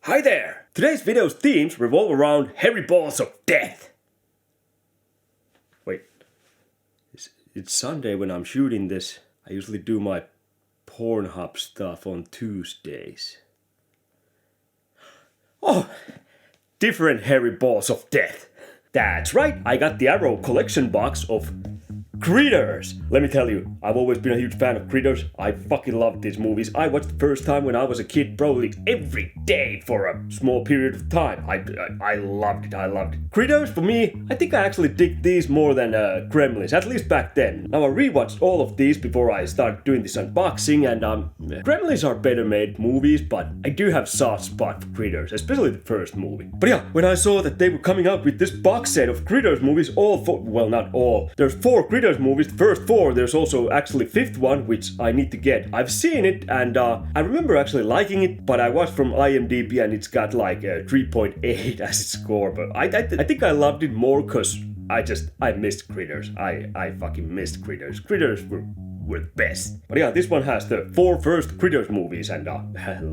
Hi there! Today's video's themes revolve around hairy balls of death. Wait, it's Sunday when I'm shooting this. I usually do my Pornhub stuff on Tuesdays. Oh, different hairy balls of death. That's right, I got the Arrow collection box of Critters! Let me tell you, I've always been a huge fan of Critters. I fucking love these movies. I watched the first time when I was a kid, probably every day for a small period of time. I loved it. Critters, for me, I think I actually dig these more than Gremlins, at least back then. Now I rewatched all of these before I started doing this unboxing, and Gremlins are better made movies, but I do have soft spot for Critters, especially the first movie. But yeah, when I saw that they were coming out with this box set of Critters movies, well, not all. There's 4 Critters movies, the first 4, there's also actually 5th one, which I need to get. I've seen it, and I remember actually liking it, but I watched from IMDb and it's got like a 3.8 as its score, but I think I loved it more because I missed Critters. I fucking missed Critters. Critters were the best. But yeah, this one has the 4 first Critters movies, and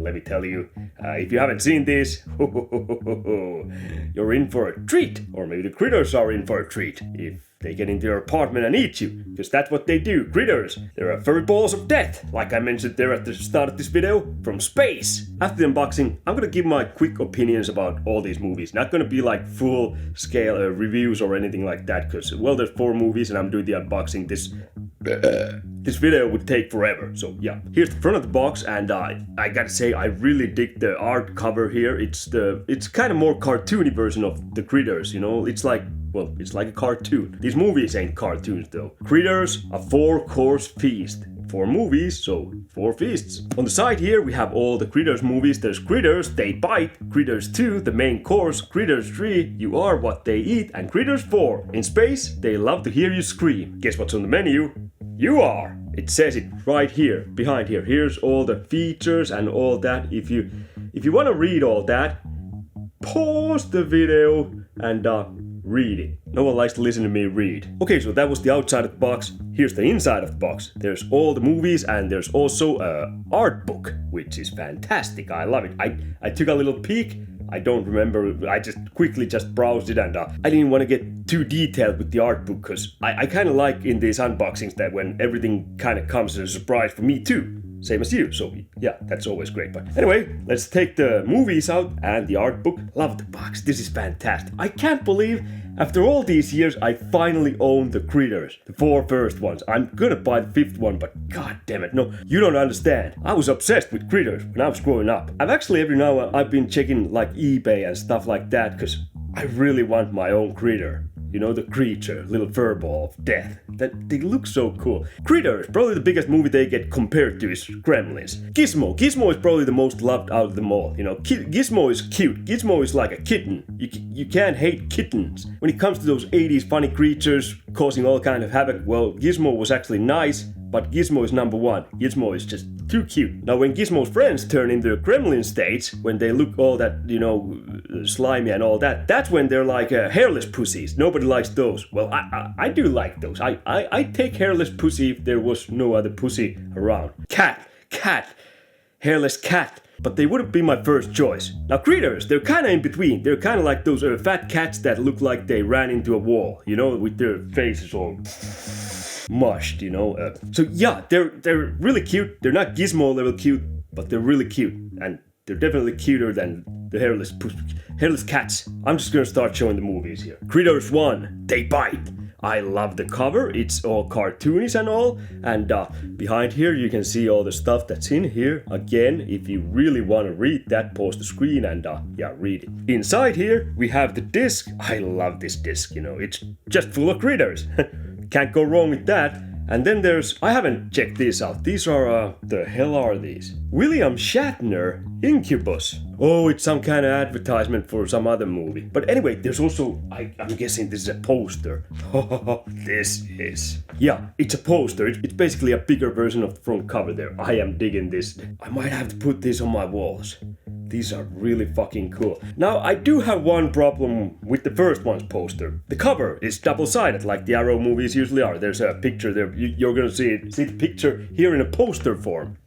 let me tell you, if you haven't seen this, you're in for a treat. Or maybe the Critters are in for a treat if they get into your apartment and eat you, because that's what they do. Critters, they're furry balls of death, like I mentioned there at the start of this video, from space. After the unboxing, I'm gonna give my quick opinions about all these movies. Not gonna be like full scale reviews or anything like that, because, well, there's 4 movies and I'm doing the unboxing. This video would take forever, so yeah. Here's the front of the box, and I gotta say, I really dig the art cover here. It's kind of more cartoony version of the Critters, you know? It's like a cartoon. These movies ain't cartoons though. Critters, a 4-course feast. 4 movies, so 4 feasts. On the side here, we have all the Critters movies. There's Critters, They Bite, Critters 2, the main course, Critters 3, You Are What They Eat, and Critters 4. In space, they love to hear you scream. Guess what's on the menu? You are! It says it right here, behind here. Here's all the features and all that. If you want to read all that, pause the video and read it. No one likes to listen to me read. Okay, so that was the outside of the box. Here's the inside of the box. There's all the movies, and there's also an art book, which is fantastic. I love it. I took a little peek. I don't remember, I just quickly browsed it, and I didn't want to get too detailed with the art book, because I kind of like in these unboxings that when everything kind of comes as a surprise for me too. Same as you, so yeah, that's always great. But anyway, let's take the movies out and the art book. Love the box, this is fantastic. I can't believe after all these years I finally own the Critters, the 4 first ones. I'm gonna buy the 5th one, but god damn it, no, you don't understand. I was obsessed with Critters when I was growing up. I've actually every now and I've been checking like eBay and stuff like that, because I really want my own Critter. You know, the creature, little furball of death. They look so cool. Critters, probably the biggest movie they get compared to is Gremlins. Gizmo is probably the most loved out of them all. You know, Gizmo is cute. Gizmo is like a kitten. You can't hate kittens. When it comes to those 80s funny creatures causing all kind of havoc, well, Gizmo was actually nice, but Gizmo is number 1. Gizmo is just too cute. Now when Gizmo's friends turn into Gremlin states, when they look all that, you know, slimy and all that, that's when they're like hairless pussies. Nobody likes those. Well, I do like those. I'd take hairless pussy if there was no other pussy around. Cat. Hairless cat. But they wouldn't be my first choice. Now Critters, they're kind of in between. They're kind of like those fat cats that look like they ran into a wall, you know, with their faces all mushed, you know. So yeah, they're really cute. They're not Gizmo level cute, but they're really cute, and they're definitely cuter than the hairless cats. I'm just gonna start showing the movies here. Critters 1, They Bite. I love the cover. It's all cartoonish and all, and behind here you can see all the stuff that's in here. Again, if you really want to read that, pause the screen and yeah, read it. Inside here we have the disc. I love this disc, you know, it's just full of Critters. Can't go wrong with that. And then I haven't checked these out. These are, the hell are these? William Shatner Incubus. Oh, it's some kind of advertisement for some other movie. But anyway, there's also, I'm guessing this is a poster. This is. Yeah, it's a poster. It's basically a bigger version of the front cover there. I am digging this. I might have to put this on my walls. These are really fucking cool. Now, I do have one problem with the first one's poster. The cover is double-sided, like the Arrow movies usually are. There's a picture there. You're gonna see the picture here in a poster form.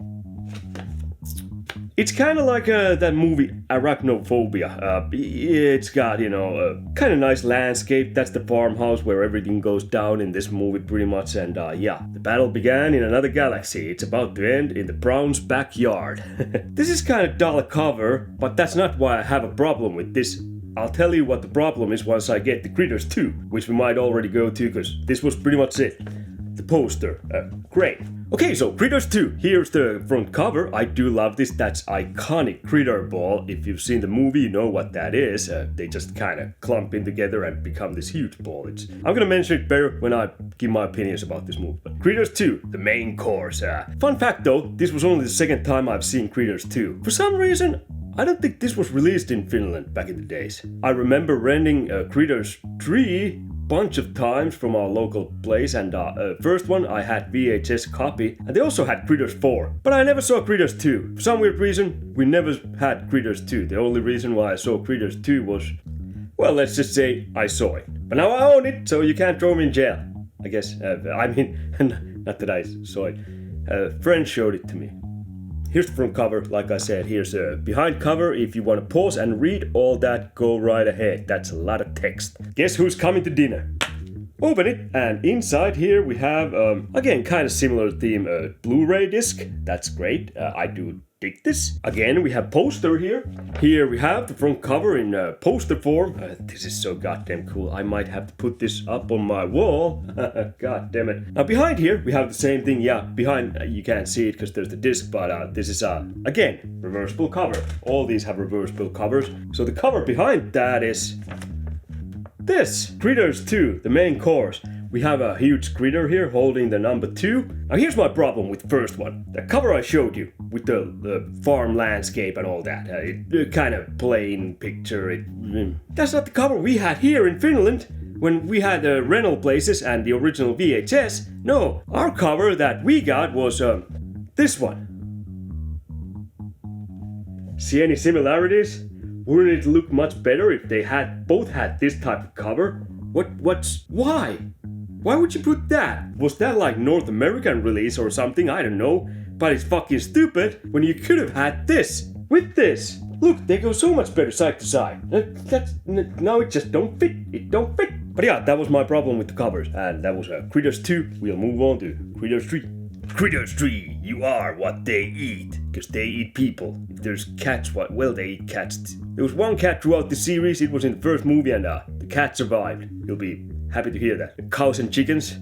It's kind of like that movie Arachnophobia. It's got, a kind of nice landscape. That's the farmhouse where everything goes down in this movie pretty much. And the battle began in another galaxy. It's about to end in the Browns' backyard. This is kind of dull cover, but that's not why I have a problem with this. I'll tell you what the problem is once I get the Critters 2, which we might already go to, because this was pretty much it. The poster. Great. Okay, so Critters 2. Here's the front cover. I do love this. That's iconic Critter ball. If you've seen the movie, you know what that is. They just kind of clump in together and become this huge ball. I'm gonna mention it better when I give my opinions about this movie. But Critters 2, the main course. Fun fact though, this was only the second time I've seen Critters 2. For some reason, I don't think this was released in Finland back in the days. I remember renting Critters 3 bunch of times from our local place, and first one I had VHS copy, and they also had Critters 4, but I never saw Critters 2. For some weird reason, we never had Critters 2. The only reason why I saw Critters 2 was, well, let's just say I saw it. But now I own it, so you can't throw me in jail. I guess, I mean, not that I saw it. A friend showed it to me. Here's the front cover, like I said, here's a behind cover. If you want to pause and read all that, go right ahead. That's a lot of text. Guess who's coming to dinner? Open it, and inside here we have, again, kind of similar theme, Blu-ray disc. That's great, I do dig this. Again, we have poster here. Here we have the front cover in poster form. This is so goddamn cool. I might have to put this up on my wall. God damn it. Now behind here, we have the same thing. Yeah, behind, you can't see it because there's the disc, but this is, again, reversible cover. All these have reversible covers. So the cover behind that is this, Critters 2, the main course. We have a huge critter here holding the number 2. Now here's my problem with the first one. The cover I showed you with the farm landscape and all that. It kind of plain picture. That's not the cover we had here in Finland when we had rental places and the original VHS. No, our cover that we got was this one. See any similarities? Wouldn't it look much better if they both had this type of cover? Why? Why would you put that? Was that like North American release or something? I don't know. But it's fucking stupid when you could have had this with this. Look, they go so much better side to side. Now it just don't fit. It don't fit. But yeah, that was my problem with the covers. And that was Critters 2. We'll move on to Critters 3. Critters 3, you are what they eat. Because they eat people. If there's cats, well, they eat cats. There was one cat throughout the series. It was in the first movie, and the cat survived. You'll be happy to hear that. The cows and chickens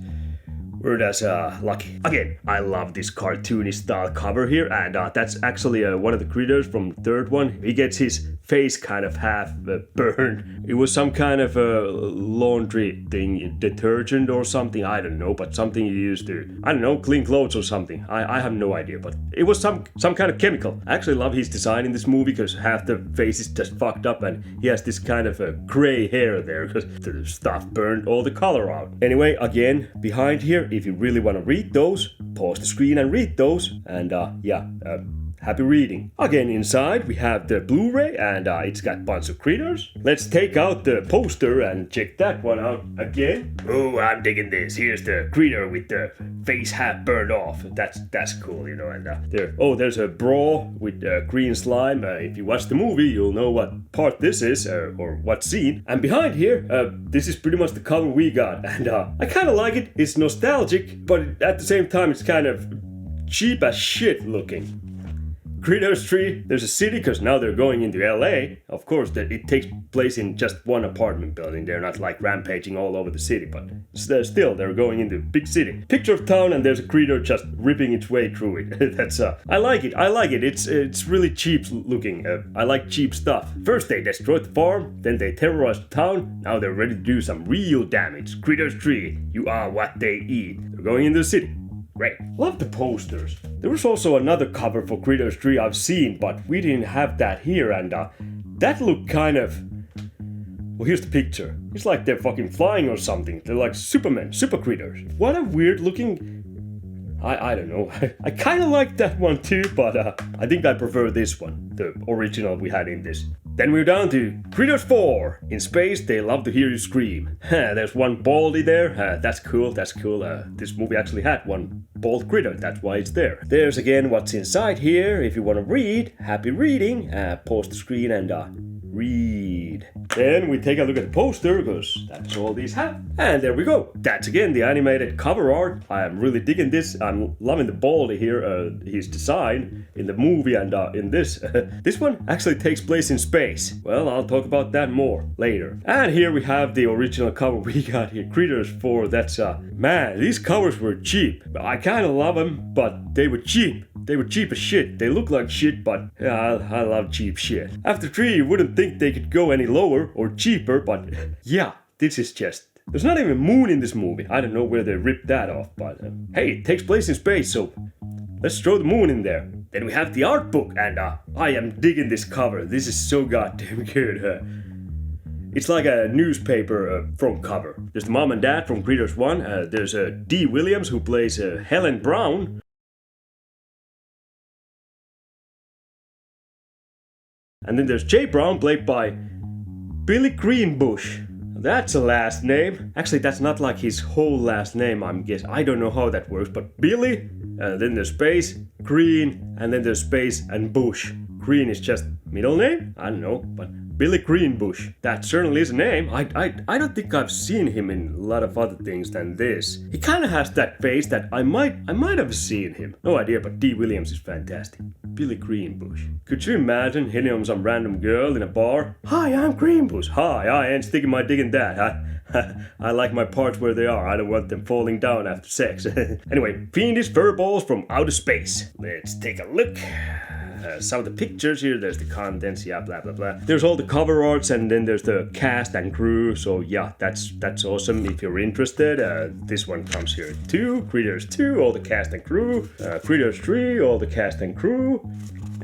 were as lucky. Again, I love this cartoony style cover here, and that's actually one of the critters from the third one. He gets his face kind of half burned. It was some kind of laundry thing, detergent or something, I don't know, but something you used to, I don't know, clean clothes or something. I have no idea, but it was some kind of chemical. I actually love his design in this movie because half the face is just fucked up and he has this kind of gray hair there because the stuff burned all the color out. Anyway, again, behind here, if you really want to read those, pause the screen and read those, and happy reading. Again, inside we have the Blu-ray, and it's got a bunch of critters. Let's take out the poster and check that one out again. Oh, I'm digging this. Here's the critter with the face half burned off. That's cool, you know. And there's a bra with green slime. If you watch the movie, you'll know what part this is or what scene. And behind here, this is pretty much the cover we got, and I kind of like it. It's nostalgic, but at the same time, it's kind of cheap as shit looking. Critters 3, there's a city because now they're going into LA. Of course, it takes place in just one apartment building. They're not like rampaging all over the city, but still, they're going into big city. Picture of town, and there's a critter just ripping its way through it. That's I like it. It's really cheap looking. I like cheap stuff. First they destroyed the farm, then they terrorized the town. Now they're ready to do some real damage. Critters 3, you are what they eat. They're going into the city. Great. Love the posters. There was also another cover for Critters 3 I've seen, but we didn't have that here, and that looked kind of... Well, here's the picture. It's like they're fucking flying or something. They're like Supermen, super critters. What a weird looking... I don't know. I kind of like that one too, but I think I prefer this one, the original we had in this. Then we're down to Critters 4. In space, they love to hear you scream. There's one baldy there. That's cool. This movie actually had one bald critter. That's why it's there. There's again what's inside here. If you want to read, happy reading. Pause the screen and read. Then we take a look at the poster, because that's all these have. And there we go. That's again the animated cover art. I am really digging this. I'm loving the baldy here, his design in the movie and in this. This one actually takes place in space. Well, I'll talk about that more later. And here we have the original cover we got here, Critters 4. That's, man, these covers were cheap. I kind of love them, but they were cheap. They were cheap as shit. They look like shit, but yeah, I love cheap shit. After 3, you wouldn't think they could go any lower or cheaper, but yeah, this is just... There's not even a moon in this movie. I don't know where they ripped that off, but hey, it takes place in space, so let's throw the moon in there. Then we have the art book, and I am digging this cover. This is so goddamn good. It's like a newspaper front cover. There's the mom and dad from Critters 1. There's D. Williams, who plays Helen Brown. And then there's Jay Brown, played by Billy Greenbush. That's a last name. Actually, that's not like his whole last name, I'm guessing. I don't know how that works, but Billy, then there's space, Green, and then there's space and Bush. Green is just middle name? I don't know, but Billy Greenbush. That certainly is a name. I don't think I've seen him in a lot of other things than this. He kind of has that face that I might have seen him. No idea, but D. Williams is fantastic. Billy Greenbush. Could you imagine hitting on some random girl in a bar? Hi, I'm Greenbush. Hi, I ain't sticking my dick in that. I like my parts where they are. I don't want them falling down after sex. Anyway, fiendish fur balls from outer space. Let's take a look. Some of the pictures here, there's the contents, yeah, blah blah blah. There's all the cover arts, and then there's the cast and crew. So yeah, that's awesome if you're interested. This one comes here too. Critters 2, all the cast and crew. Critters 3, all the cast and crew.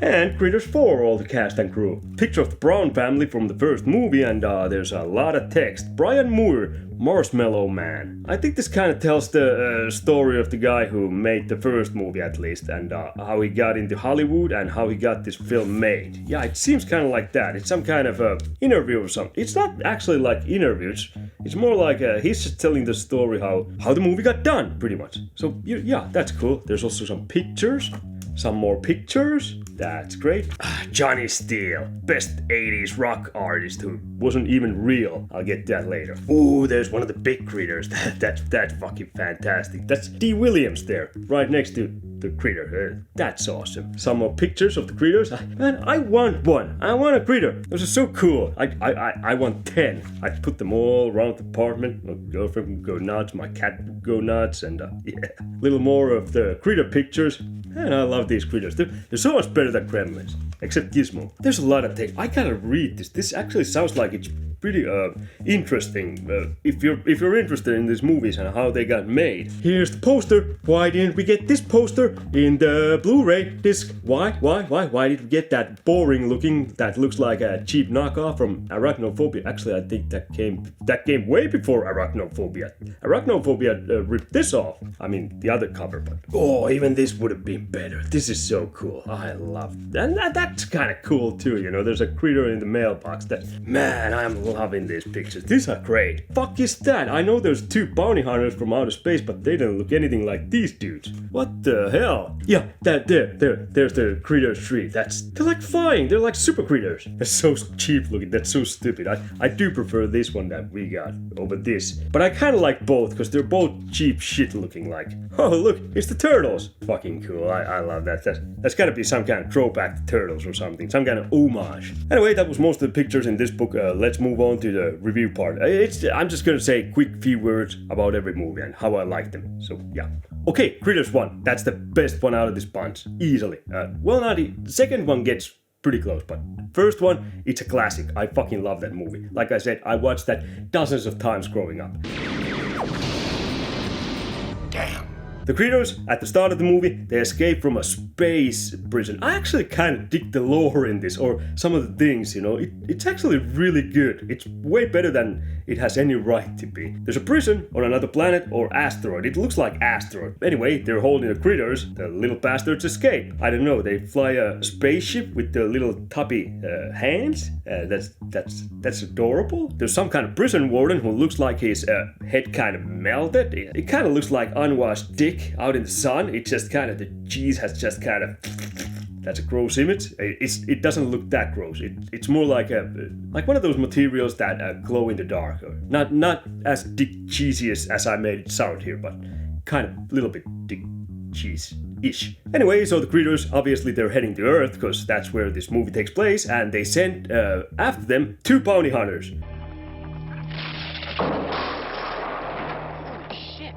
And Critters 4, all the cast and crew. Picture of the Brown family from the first movie, and there's a lot of text. Brian Moore, Marshmallow Man. I think this kind of tells the story of the guy who made the first movie, at least, and how he got into Hollywood and how he got this film made. Yeah, it seems kind of like that. It's some kind of interview or something. It's not actually like interviews. It's more like he's just telling the story how the movie got done, pretty much. So yeah, that's cool. There's also some pictures. Some more pictures. That's great. Johnny Steele, best 80s rock artist who wasn't even real. I'll get that later. Ooh, there's one of the big critters. That's fucking fantastic. That's D. Williams there, right next to the critter. That's awesome. Some more pictures of the critters. Man, I want one. I want a critter. Those are so cool. I want 10. I'd put them all around the apartment. My girlfriend would go nuts. My cat would go nuts. And yeah, little more of the critter pictures. And I love these critters. They're so much better than Gremlins. Except Gizmo. There's a lot of text. I gotta read this. This actually sounds like it's pretty interesting. If you're interested in these movies and how they got made. Here's the poster. Why didn't we get this poster in the Blu-ray disc? Why did we get that boring looking, that looks like a cheap knockoff from Arachnophobia? Actually, I think that came way before Arachnophobia. Arachnophobia ripped this off. I mean, the other cover, but oh, even this would have been better. This is so cool. I love that. And that's kind of cool too, you know. There's a critter in the mailbox. Man, I'm loving these pictures. These are great. Fuck is that? I know there's 2 bounty hunters from outer space, but they don't look anything like these dudes. What the hell? Yeah, there's the Critters 3. They're like flying. They're like super critters. They're so cheap looking. That's so stupid. I do prefer this one that we got over this. But I kind of like both because they're both cheap shit looking like. Oh, look, it's the turtles. Fucking cool. I love that. That's gotta be some kind of throwback to turtles or something. Some kind of homage. Anyway, that was most of the pictures in this book. Let's move on to the review part. I'm just gonna say quick few words about every movie and how I like them. So yeah. Okay, Critters 1. That's the best one out of this bunch. Easily. The second one gets pretty close, but first one, it's a classic. I fucking love that movie. Like I said, I watched that dozens of times growing up. Damn. The critters, at the start of the movie, they escape from a space prison. I actually kind of dig the lore in this, or some of the things, you know. It's actually really good. It's way better than it has any right to be. There's a prison on another planet or asteroid. It looks like asteroid. Anyway, they're holding the critters. The little bastards escape. I don't know, they fly a spaceship with the little tubby hands. That's adorable. There's some kind of prison warden who looks like his head kind of melted. It kind of looks like unwashed dick out in the sun. It just kind of, the cheese has just kind of... That's a gross image. It doesn't look that gross. It's more like one of those materials that glow in the dark. Not as dick cheesy as I made it sound here, but kind of a little bit dick cheese-ish. Anyway, so the critters, obviously they're heading to Earth, because that's where this movie takes place, and they sent after them 2 bounty hunters. Holy shit.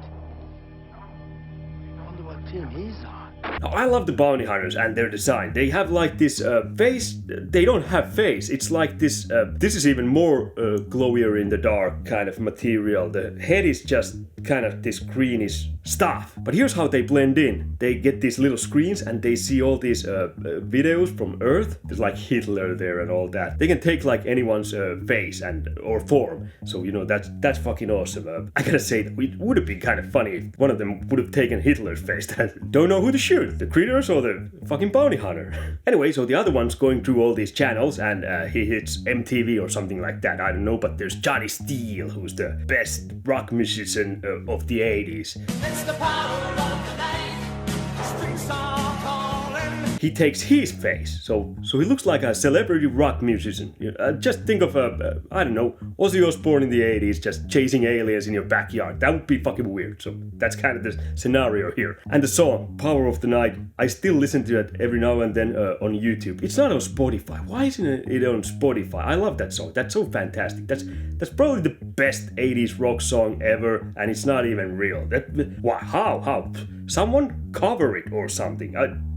I wonder what team he's on. I love the bounty hunters and their design. They have like this face. They don't have face. It's like this. This is even more glowier in the dark kind of material. The head is just kind of this greenish stuff. But here's how they blend in. They get these little screens and they see all these videos from Earth. There's like Hitler there and all that. They can take like anyone's face and or form. So you know that's fucking awesome. I gotta say that it would have been kind of funny if one of them would have taken Hitler's face. Don't know who to shoot, the critters or the fucking bounty hunter. Anyway, so the other one's going through all these channels and he hits MTV or something like that. I don't know, but there's Johnny Steele, who's the best rock musician of the 80s. It's the power of the night. The streets are calling. He takes his face, so he looks like a celebrity rock musician. Just think of I don't know, Ozzy Osbourne in the 80s just chasing aliens in your backyard. That would be fucking weird. So that's kind of the scenario here. And the song, Power of the Night, I still listen to it every now and then on YouTube. It's not on Spotify. Why isn't it on Spotify? I love that song. That's so fantastic. That's probably the best 80s rock song ever, and it's not even real. How? Someone cover it or something.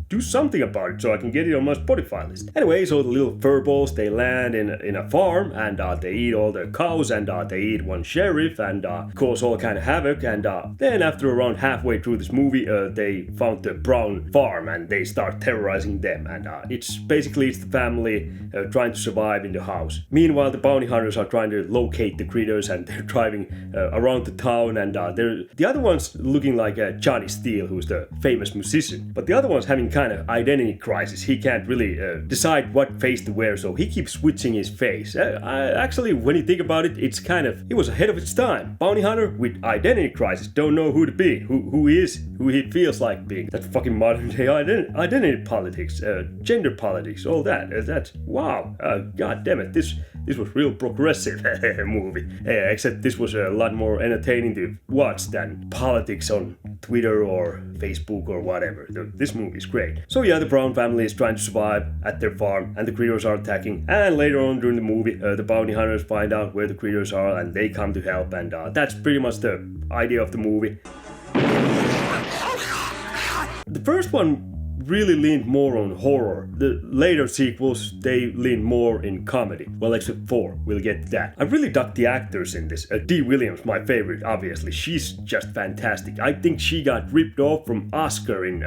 Do something about it so I can get it on my Spotify list. Anyway, so the little furballs, they land in a farm and they eat all the cows and they eat one sheriff and cause all kind of havoc. And then after around halfway through this movie, they found the Brown farm and they start terrorizing them. And it's the family trying to survive in the house. Meanwhile, the bounty hunters are trying to locate the critters and they're driving around the town. And the other one's looking like Johnny Steele, who's the famous musician. But the other one's having kind of identity crisis. He can't really decide what face to wear, so he keeps switching his face. Actually, when you think about it, it was ahead of its time. Bounty hunter with identity crisis, don't know who to be, who he is, who he feels like being. That's fucking modern day identity politics, gender politics, all that. That's wow. God damn it, this was real progressive movie. Except this was a lot more entertaining to watch than politics on Twitter or Facebook or whatever. This movie is great. So yeah, the Brown family is trying to survive at their farm and the critters are attacking. And later on during the movie, the bounty hunters find out where the critters are and they come to help. And that's pretty much the idea of the movie. The first one really leaned more on horror. The later sequels, they lean more in comedy. Well, except 4, we'll get to that. I really dug the actors in this. Dee Williams, my favorite, obviously. She's just fantastic. I think she got ripped off from Oscar in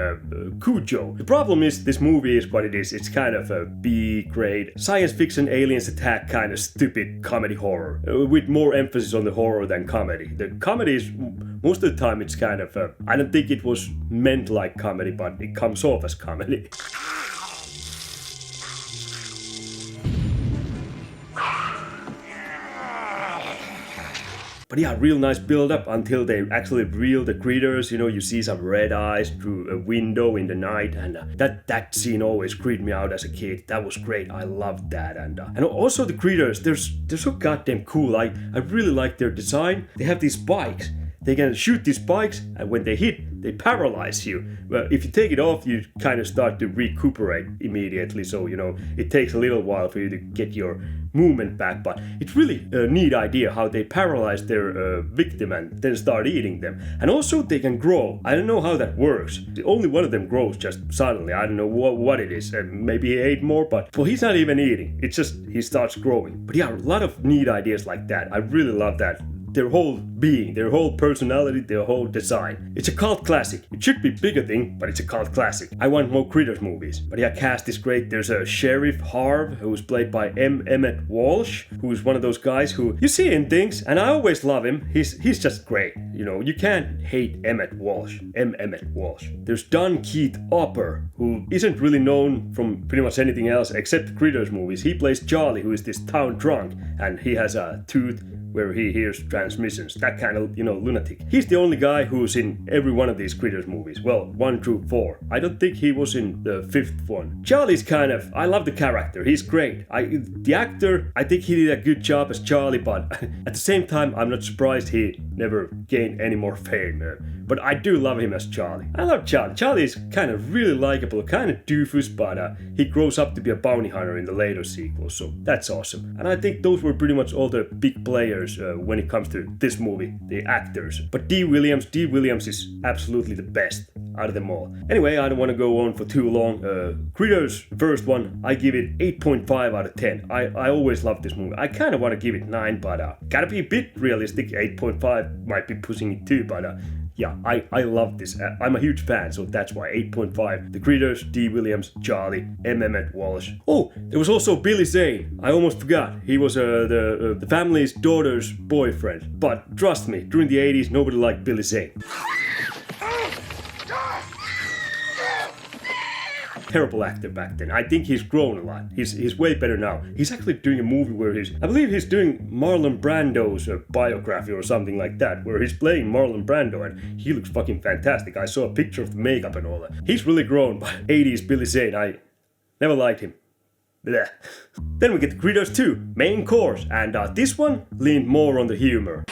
Cujo. The problem is, this movie is what it is. It's kind of a B-grade science fiction aliens attack kind of stupid comedy horror, with more emphasis on the horror than comedy. The comedy is, most of the time, it's kind of, I don't think it was meant like comedy, but it comes off as comedy. But yeah, real nice build up until they actually reveal the critters. You know, you see some red eyes through a window in the night, and that scene always creeped me out as a kid. That was great. I loved that, and also the critters. They're so goddamn cool. I really like their design. They have these spikes. They can shoot these spikes, and when they hit, they paralyze you. Well, if you take it off, you kind of start to recuperate immediately. So, you know, it takes a little while for you to get your movement back. But it's really a neat idea how they paralyze their victim and then start eating them. And also, they can grow. I don't know how that works. Only one of them grows just suddenly. I don't know what it is. Maybe he ate more, but well, he's not even eating. It's just he starts growing. But yeah, a lot of neat ideas like that. I really love that. their whole being, their whole personality, their whole design. It's a cult classic. It should be bigger thing, but it's a cult classic. I want more Critters movies. But yeah, cast is great. There's a Sheriff Harv, who's played by Emmett Walsh, who's one of those guys who you see in things, and I always love him. He's just great. You know, you can't hate Emmett Walsh. Emmett Walsh. There's Don Keith Opper, who isn't really known from pretty much anything else except the Critters movies. He plays Charlie, who is this town drunk, and he has a tooth where he hears transmissions, that kind of, lunatic. He's the only guy who's in every one of these Critters movies. Well, 1 through 4. I don't think he was in the 5th one. Charlie's I love the character. He's great. The actor, I think he did a good job as Charlie, but at the same time, I'm not surprised he never gained any more fame. But I do love him as Charlie. I love Charlie. Charlie is kind of really likable, kind of doofus, but he grows up to be a bounty hunter in the later sequels, so that's awesome. And I think those were pretty much all the big players when it comes to this movie, the actors. But D. Williams is absolutely the best out of them all. Anyway, I don't want to go on for too long. Critters, the first one, I give it 8.5 out of 10. I always love this movie. I kind of want to give it 9, but gotta be a bit realistic. 8.5 might be pushing it too, but yeah, I love this. I'm a huge fan, so that's why 8.5. The Critters, D. Williams, Charlie, Emmett Walsh. Oh, there was also Billy Zane. I almost forgot. He was the family's daughter's boyfriend. But trust me, during the 80s, nobody liked Billy Zane. Terrible actor back then. I think he's grown a lot. He's way better now. He's actually doing a movie where I believe he's doing Marlon Brando's biography or something like that, where he's playing Marlon Brando, and he looks fucking fantastic. I saw a picture of the makeup and all that. He's really grown, but 80s Billy Zane, I never liked him. Blech. Then we get the Critters 2, main course, and this one leaned more on the humor.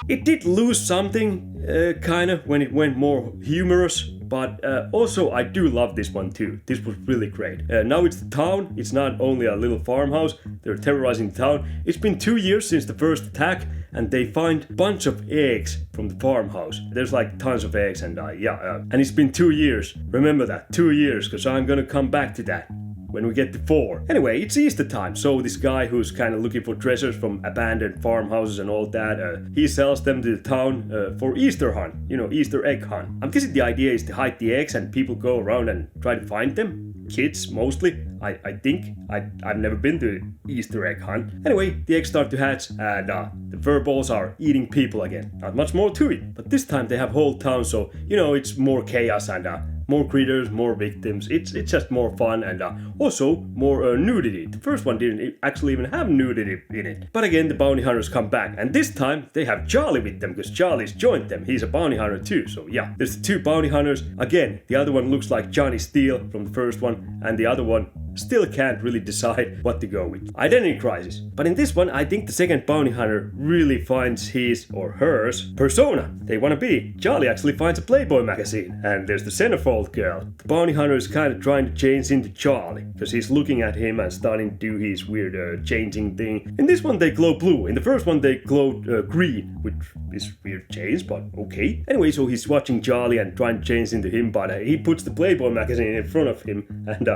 It did lose something, kind of, when it went more humorous, but also I do love this one too. This was really great. Now it's the town, it's not only a little farmhouse, they're terrorizing the town. It's been 2 years since the first attack, and they find a bunch of eggs from the farmhouse. There's like tons of eggs, and and it's been 2 years. Remember that, 2 years, because I'm gonna come back to that when we get to 4. Anyway, it's Easter time, so this guy who's kind of looking for treasures from abandoned farmhouses and all that, he sells them to the town for Easter hunt, Easter egg hunt. I'm guessing the idea is to hide the eggs and people go around and try to find them. Kids, mostly, I think. I've never been to Easter egg hunt. Anyway, the eggs start to hatch, and the furballs are eating people again. Not much more to it, but this time they have whole town, so, it's more chaos and more critters, more victims. It's just more fun, and also more nudity. The first one didn't actually even have nudity in it. But again, the bounty hunters come back, and this time they have Charlie with them, because Charlie's joined them. He's a bounty hunter too, so yeah. There's the 2 bounty hunters. Again, the other one looks like Johnny Steele from the first one, and the other one still can't really decide what to go with. Identity crisis. But in this one, I think the second bounty hunter really finds his or hers persona they want to be. Charlie actually finds a Playboy magazine, and there's the centerfold girl. The bounty hunter is kind of trying to change into Charlie, because he's looking at him and starting to do his weird changing thing. In this one, they glow blue. In the first one, they glowed green, which is weird change, but okay. Anyway, so he's watching Charlie and trying to change into him, but he puts the Playboy magazine in front of him, and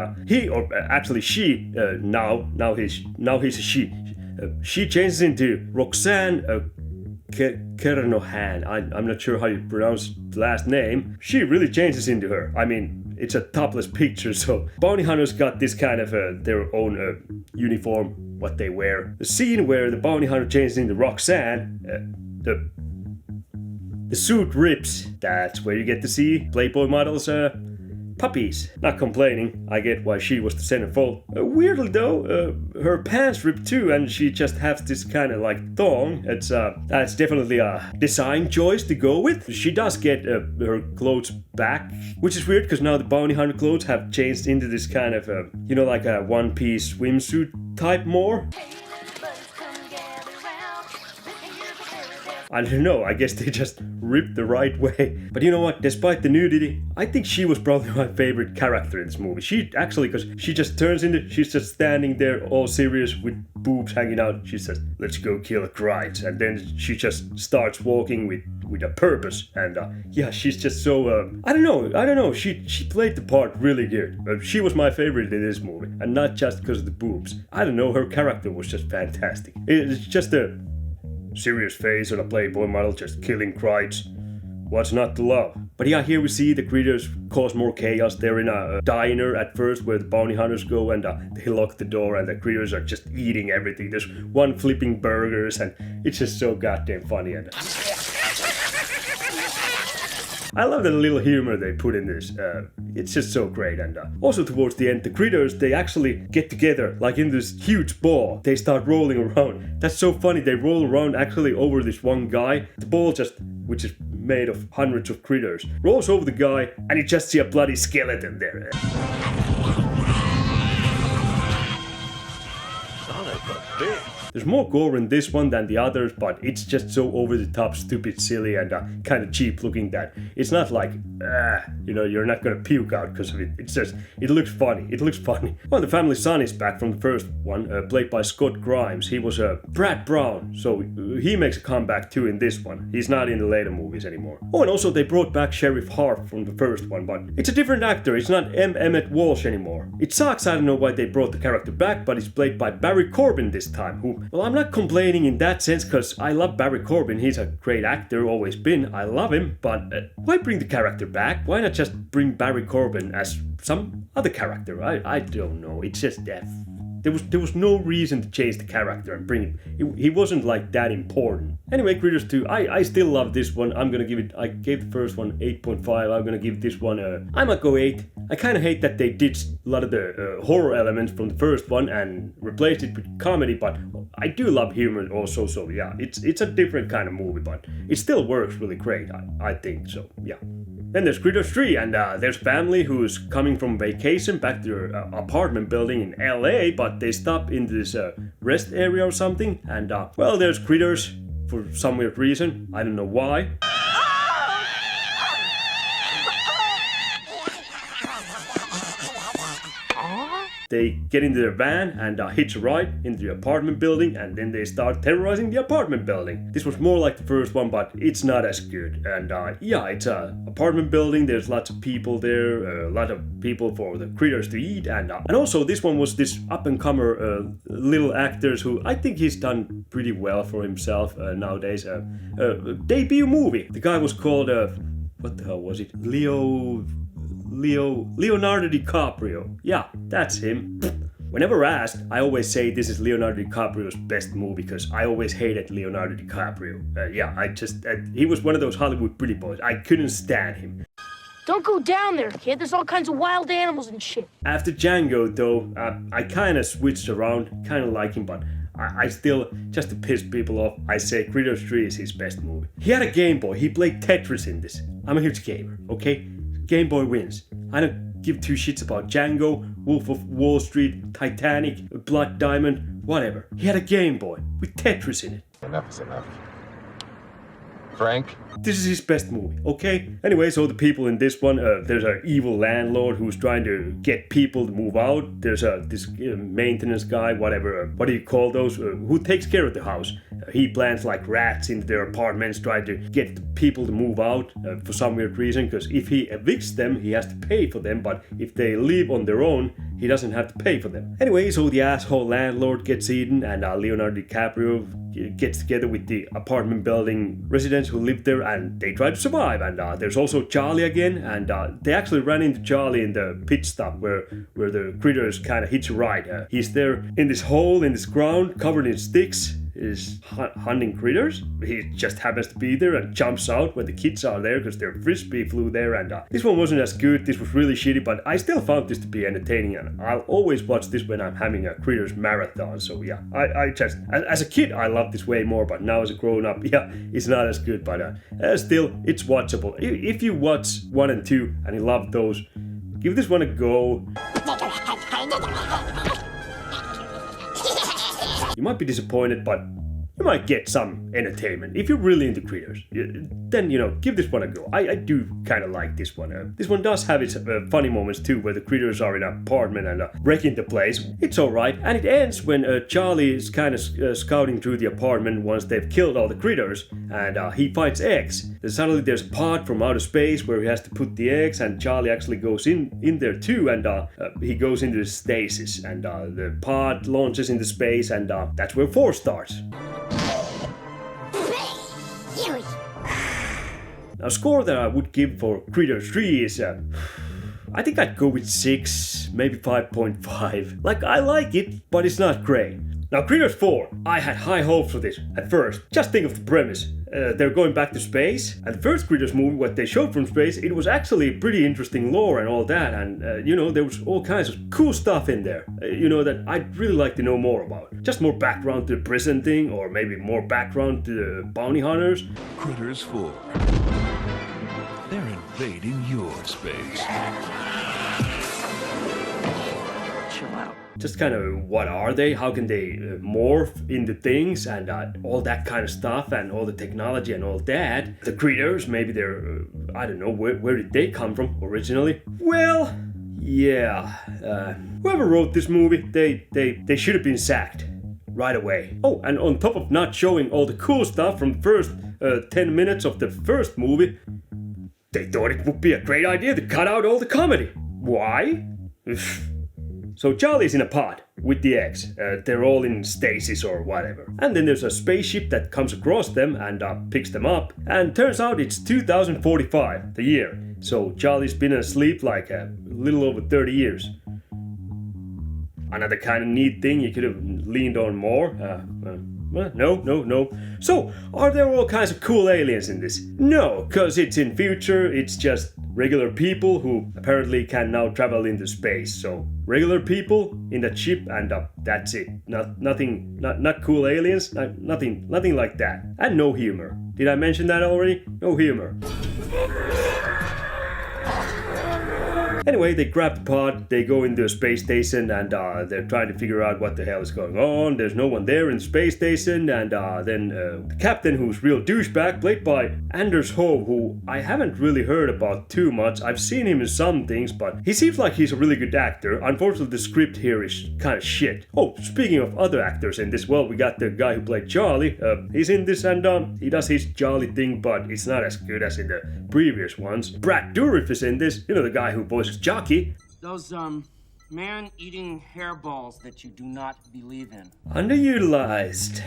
actually she, now he's a she. She changes into Roxanne Kernohan. I'm not sure how you pronounce the last name. She really changes into her. I mean, it's a topless picture, so bounty hunters got this kind of their own uniform, what they wear. The scene where the bounty hunter changes into Roxanne, the suit rips. That's where you get to see Playboy models puppies. Not complaining, I get why she was the centerfold. Weirdly though, her pants rip too, and she just has this kind of like thong. That's definitely a design choice to go with. She does get her clothes back, which is weird because now the bounty hunter clothes have changed into this kind of, like a one-piece swimsuit type more. I don't know, I guess they just ripped the right way. But you know what, despite the nudity, I think she was probably my favorite character in this movie. She actually, because she just turns into, she's just standing there all serious with boobs hanging out. She says, let's go kill Grides. And then she just starts walking with a purpose. And yeah, she's just so, I don't know, she played the part really good. She was my favorite in this movie. And not just because of the boobs. I don't know, her character was just fantastic. It's just a serious face on a Playboy model just killing Grides. What's not to love? But yeah, here we see the critters cause more chaos. They're in a diner at first where the bounty hunters go, and they lock the door and the critters are just eating everything. There's one flipping burgers and it's just so goddamn funny. And I love the little humor they put in this. It's just so great. And also towards the end, the critters, they actually get together like in this huge ball. They start rolling around. That's so funny. They roll around actually over this one guy. The ball just, which is made of hundreds of critters, rolls over the guy and you just see a bloody skeleton there. Son of a bitch. There's more gore in this one than the others, but it's just so over the top, stupid, silly, and kind of cheap looking that it's not like, you're not gonna puke out because of it. It's just, it looks funny. It looks funny. Well, the family son is back from the first one, played by Scott Grimes. He was Brad Brown, so he makes a comeback too in this one. He's not in the later movies anymore. Oh, and also they brought back Sheriff Hart from the first one, but it's a different actor. It's not Emmett Walsh anymore. It sucks. I don't know why they brought the character back, but it's played by Barry Corbin this time, who, well, I'm not complaining in that sense because I love Barry Corbin. He's a great actor, always been. I love him, but why bring the character back? Why not just bring Barry Corbin as some other character? I don't know. It's just there was no reason to change the character and bring him. He wasn't like that important. Anyway, Critters 2, I still love this one. I'm gonna give it, I gave the first one 8.5. I'm gonna give this one I might go 8. I kind of hate that they ditched a lot of the horror elements from the first one and replaced it with comedy, but I do love humor also, so yeah, it's a different kind of movie, but it still works really great, I think, so yeah. Then there's Critters 3, and there's family who's coming from vacation back to their apartment building in LA, but they stop in this rest area or something, and well, there's critters for some weird reason. I don't know why. They get into their van and hitch a ride into the apartment building, and then they start terrorizing the apartment building. This was more like the first one, but it's not as good. And yeah, it's a apartment building. There's lots of people there, a lot of people for the critters to eat, and also this one was this up-and-comer little actors who I think he's done pretty well for himself nowadays. Debut movie. The guy was called what the hell was it? Leonardo DiCaprio. Yeah, that's him. Whenever asked, I always say this is Leonardo DiCaprio's best movie because I always hated Leonardo DiCaprio. He was one of those Hollywood pretty boys. I couldn't stand him. Don't go down there, kid. There's all kinds of wild animals and shit. After Django, though, I kind of switched around, kind of like him, but I still, just to piss people off, I say Critters 3 is his best movie. He had a Game Boy. He played Tetris in this. I'm a huge gamer, okay? Game Boy wins. I don't give two shits about Django, Wolf of Wall Street, Titanic, Blood Diamond, whatever. He had a Game Boy with Tetris in it. Enough is enough. Frank? This is his best movie, okay? Anyway, so the people in this one, there's an evil landlord who's trying to get people to move out. There's this maintenance guy, whatever, what do you call those, who takes care of the house. He plants like rats into their apartments, trying to get the people to move out for some weird reason, because if he evicts them, he has to pay for them, but if they leave on their own, he doesn't have to pay for them. Anyway, so the asshole landlord gets eaten, and Leonardo DiCaprio gets together with the apartment building residents who live there, and they try to survive. And there's also Charlie again, and they actually ran into Charlie in the pit stop where the critters kind of hitch a ride. He's there in this hole in this ground covered in sticks, is hunting critters. He just happens to be there and jumps out when the kids are there because their frisbee flew there. And this one wasn't as good. This was really shitty, but I still found this to be entertaining, and I'll always watch this when I'm having a critters marathon. So yeah, I just, as a kid I loved this way more, but now as a grown up, yeah, it's not as good, but still it's watchable. If you watch 1 and 2 and you love those, give this one a go. You might be disappointed, but you might get some entertainment. If you're really into Critters, then, give this one a go. I do kind of like this one. This one does have its funny moments too, where the Critters are in an apartment and wrecking the place. It's alright, and it ends when Charlie is kind of scouting through the apartment once they've killed all the Critters, and he finds eggs. Then suddenly there's a pod from outer space where he has to put the eggs, and Charlie actually goes in there too, and he goes into the stasis, and the pod launches into space, and that's where 4 starts. Now, score that I would give for Critters 3 is, I think I'd go with 6, maybe 5.5. Like, I like it, but it's not great. Now, Critters 4, I had high hopes for this at first. Just think of the premise. They're going back to space, and the first Critters movie, what they showed from space, it was actually pretty interesting lore and all that, and there was all kinds of cool stuff in there, that I'd really like to know more about. Just more background to the prison thing, or maybe more background to the bounty hunters. Critters 4. They're invading your space. Chill out. Just kind of, what are they? How can they morph into things and all that kind of stuff and all the technology and all that. The Critters, maybe they're, I don't know, where did they come from originally? Well, yeah, whoever wrote this movie, they should have been sacked right away. Oh, and on top of not showing all the cool stuff from the first 10 minutes of the first movie, they thought it would be a great idea to cut out all the comedy. Why? So Charlie's in a pod with the eggs. They're all in stasis or whatever. And then there's a spaceship that comes across them and picks them up. And turns out it's 2045, the year. So Charlie's been asleep like a little over 30 years. Another kind of neat thing you could have leaned on more. No. So, are there all kinds of cool aliens in this? No, because it's in future, it's just regular people who apparently can now travel into space. So, regular people in that ship and that's it. Not cool aliens, nothing like that. And no humor. Did I mention that already? No humor. Anyway, they grab the pod, they go into a space station, and they're trying to figure out what the hell is going on. There's no one there in the space station, and then the captain, who's real douchebag, played by Anders Hov, who I haven't really heard about too much. I've seen him in some things, but he seems like he's a really good actor. Unfortunately, the script here is kind of shit. Oh, speaking of other actors in this, well, we got the guy who played Charlie. He's in this, and he does his Charlie thing, but it's not as good as in the previous ones. Brad Dourif is in this, the guy who voices Jockey. Those, man-eating hairballs that you do not believe in. Underutilized.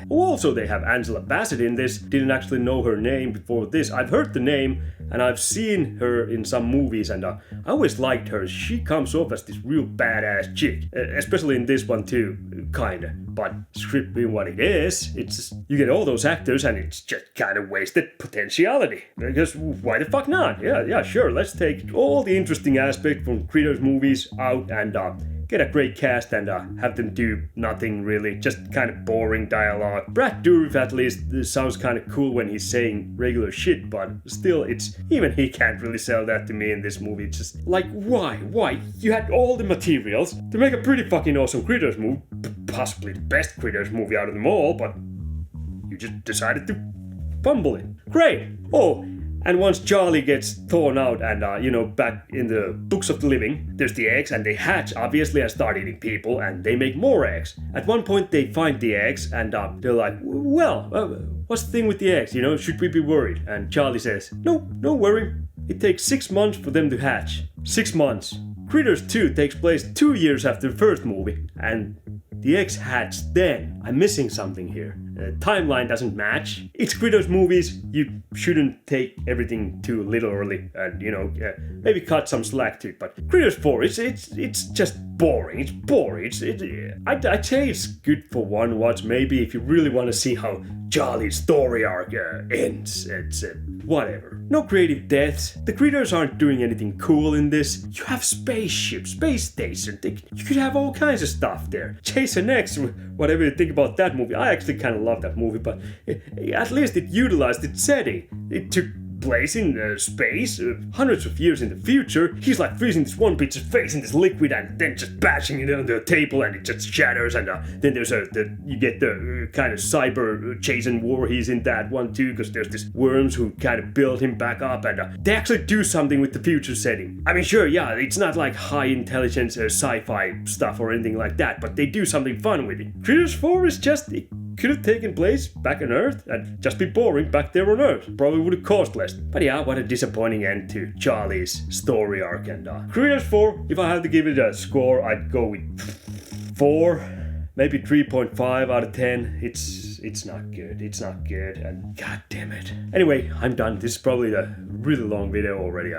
Also, they have Angela Bassett in this. Didn't actually know her name before this. I've heard the name and I've seen her in some movies, and I always liked her. She comes off as this real badass chick, especially in this one too, kinda. But script being what it is, it's just, you get all those actors and it's just kind of wasted potentiality. Because why the fuck not? Yeah, sure. Let's take all the interesting aspects from Critters movies out and get a great cast and have them do nothing really, just kind of boring dialogue. Brad Dourif at least sounds kind of cool when he's saying regular shit, but still, even he can't really sell that to me in this movie. It's just like, why? You had all the materials to make a pretty fucking awesome Critters movie, possibly the best Critters movie out of them all, but you just decided to fumble it. Great. Oh, and once Charlie gets thrown out and, back in the books of the living, there's the eggs and they hatch, obviously, and start eating people, and they make more eggs. At one point, they find the eggs and they're like, well, what's the thing with the eggs, should we be worried? And Charlie says, no worry. It takes 6 months for them to hatch. 6 months. Critters 2 takes place 2 years after the first movie, and the eggs hatched then. I'm missing something here. Timeline doesn't match. It's Critters movies. You shouldn't take everything too literally and, maybe cut some slack to it. But Critters 4, it's just boring. It's boring. I'd say it's good for one watch, maybe, if you really want to see how Charlie's story arc ends. It's whatever. No creative deaths. The Critters aren't doing anything cool in this. You have spaceships, space station. You could have all kinds of stuff there. Jason X, whatever you think about that movie. I actually kind of love that movie, but at least it utilized its setting. It took place in space, hundreds of years in the future. He's like freezing this one bitch's face in this liquid and then just bashing it on the table and it just shatters. And then there's you get the kind of cyber Jason Voorhees in that one too, because there's this worms who kind of build him back up, and they actually do something with the future setting. I mean, sure, yeah, it's not like high intelligence sci-fi stuff or anything like that, but they do something fun with it. Critters 4 is just, it could have taken place back on Earth and just be boring back there on Earth. Probably would have cost less. But yeah, what a disappointing end to Charlie's story arc. And Critters 4, if I had to give it a score, I'd go with 4. Maybe 3.5 out of 10. It's not good. It's not good. And god damn it. Anyway, I'm done. This is probably a really long video already.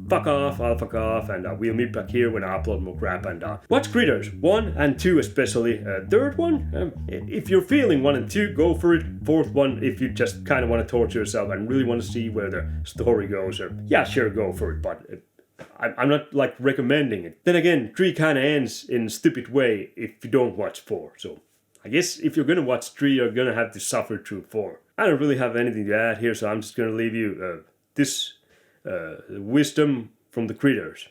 Fuck off. I'll fuck off. And we'll meet back here when I upload more crap. And watch Critters 1 and 2 especially. Third one, if you're feeling 1 and 2, go for it. Fourth one, if you just kind of want to torture yourself and really want to see where the story goes. Yeah, sure, go for it. But I'm not like recommending it. Then again, 3 kind of ends in a stupid way if you don't watch 4. So I guess if you're gonna watch 3, you're gonna have to suffer through 4. I don't really have anything to add here, so I'm just gonna leave you this wisdom from the Critters.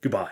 Goodbye.